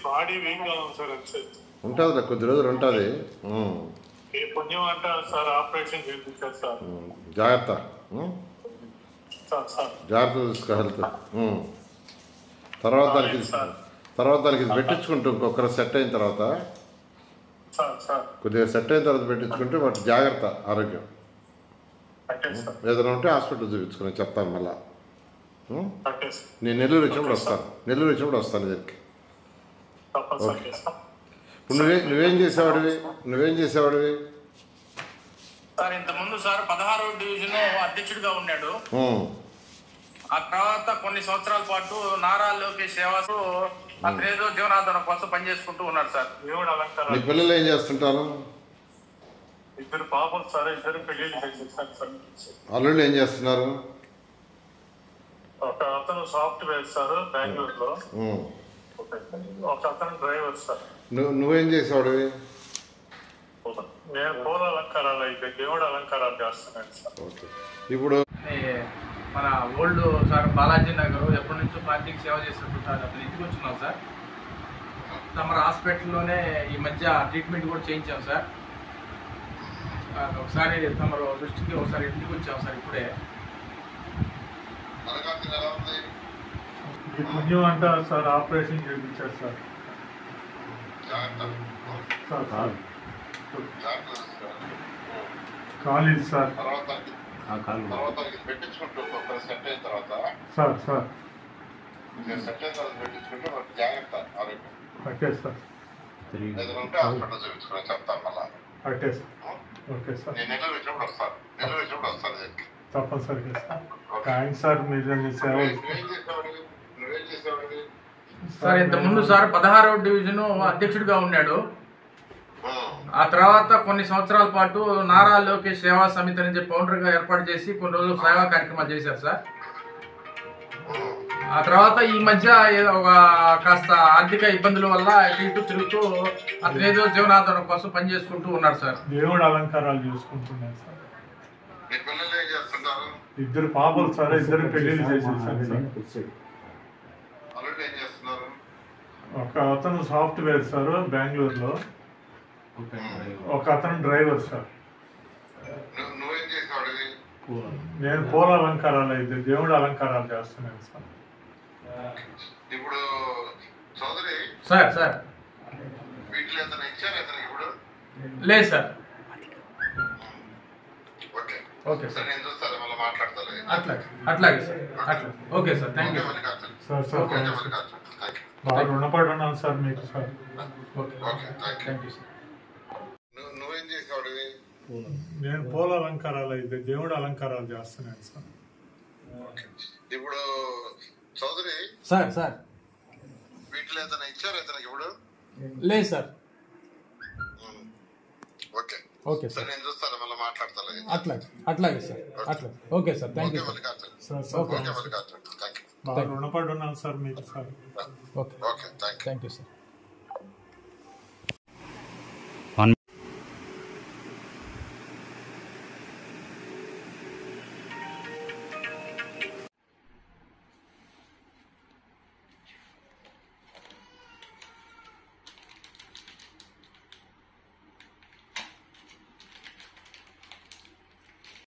Body weak గా ఉంది sir. ఉంటుంది, కొద్ది రోజులు ఉంటుంది. పుణ్యం అంటారు సార్, ఆపరేషన్ చేయించారు సార్. జాగ్రత్త జాగ్రత్త చూసుకో హెల్త్. తర్వాత దానికి ఇది పెట్టించుకుంటూ ఇంకొకరు సెట్ అయిన తర్వాత కొద్దిగా సెట్ అయిన తర్వాత పెట్టించుకుంటే వాటి జాగ్రత్త ఆరోగ్యం. ఏదైనా ఉంటే హాస్పిటల్ చూపించుకుని చెప్తాను మళ్ళా. నేను నెల్లూరు వచ్చినప్పుడు వస్తాను దగ్గరికి. ఇప్పుడు నువ్వేం చేసేవాడివి సార్? ఇంతకుముందు సార్ 16వ డివిజన్ అధ్యక్షుడిగా ఉన్నాడు. ఆ తర్వాత కొన్ని సంవత్సరాల పాటు నారా లోకేష్ సేవకు అతనేదో జీవనాధారం కోసం పనిచేసుకుంటూ ఉన్నాడు సార్. దేవుడు అలంకారం. మీ పిల్లలు ఏం చేస్తుంటారు? ఇద్దరు పాపలు సార్, ఇద్దరు పెళ్లి చేసేసారు సార్. అల్లుళ్ళు ఏం చేస్తున్నారు? ఒక అతను సాఫ్ట్వేర్ సార్ బెంగళూరులో, ఒక అతను డ్రైవర్ సార్. నువ్వేం చేసేవాడివి? నేను పూల అలంకారాలు అయితే దేవుడు అలంకారాలు చేస్తున్నాను సార్. ఓకే. ఇప్పుడు మన ఓల్డ్ సార్ బాలాజీ నగర్ ఎప్పటి నుంచో పార్టీకి సేవ చేసినట్టు సార్ అతను ఇంటికి వచ్చినాం సార్. తమ హాస్పిటల్లోనే ఈ మధ్య ట్రీట్మెంట్ కూడా చేయించాం సార్. ఒకసారి తమరు దృష్టికి ఒకసారి ఇంటికి వచ్చాం సార్ ఇప్పుడే. పుణ్యం అంటారు సార్, ఆపరేషన్ చేయించారు సార్. కాలేదు సార్. పెట్టించుకుంటూ సెట్ అయిన తర్వాత జాగ్రత్త ఆరోగ్యం. Okay sir. ఏదైనా ఉంటే హాస్పిటల్ చూపించుకుని చెప్తాను మళ్ళా. Okay sir. Okay sir. నేను నెల్లూరు వచ్చినప్పుడు వస్తాను దగ్గరికి. తప్పనిసరిగా సార్. థ్యాంక్స్ సార్, మీరు సేవ. నువ్వేం చేసేవాడివి సార్? ఇంతకుముందు సార్ 16వ డివిజన్ అధ్యక్షుడిగా ఉన్నాడు. ఆ తర్వాత కొన్ని సంవత్సరాల పాటు నారా లోకేష్ సేవా సమితి అని చెప్పి ఫౌండర్గా ఏర్పాటు చేసి కొన్ని రోజులు సేవా కార్యక్రమాలు చేశారు సార్. ఆ తర్వాత ఈ మధ్య ఒక కాస్త ఆర్థిక ఇబ్బందుల వల్ల ఇటు తిరుగుతూ అతనేదో జీవనాధారం కోసం పనిచేసుకుంటూ ఉన్నాడు సార్. దేవుడు అలంకారాలు చూసుకుంటున్నాడు సార్. ఇద్దరు పాపలు సార్, ఇద్దరు పెళ్లిళ్ళు చేసేసారు సార్. ఒక అతను సాఫ్ట్వేర్ సార్ బెంగళూరులో, ఒక అతను డ్రైవర్ సార్. నేను పూల అలంకారాలు అయితే దేవుడు అలంకారాలు చేస్తున్నాను సార్. ఇప్పుడు చౌదరి సార్ వీటిలో ఏదైనా ఇచ్చారు ఇప్పుడు? లేదు సార్. ఓకే సార్, నేను చూస్తాను మళ్ళీ మాట్లాడతాను. అట్లాగే sir. Okay sir, thank you sir. బాగా రుణపడి ఉన్నాను సార్ మీకు సార్. Thank you sir. నువ్వేం చేసేవాడివి? నేను పూల అలంకారాలు అయితే దేవుడు అలంకారాలు చేస్తున్నాను సార్. ఇప్పుడు చౌదరి సార్ వీటిలో ఏదైనా ఇచ్చారు ఇప్పుడు? లేదు సార్. ఓకే సార్, నేను చూస్తాను మళ్ళీ మాట్లాడతాను. అట్లాగే sir. Okay sir, thank you sir. బాగా రుణపడి ఉన్నాను సార్ మీకు sir. Okay, thank you sir.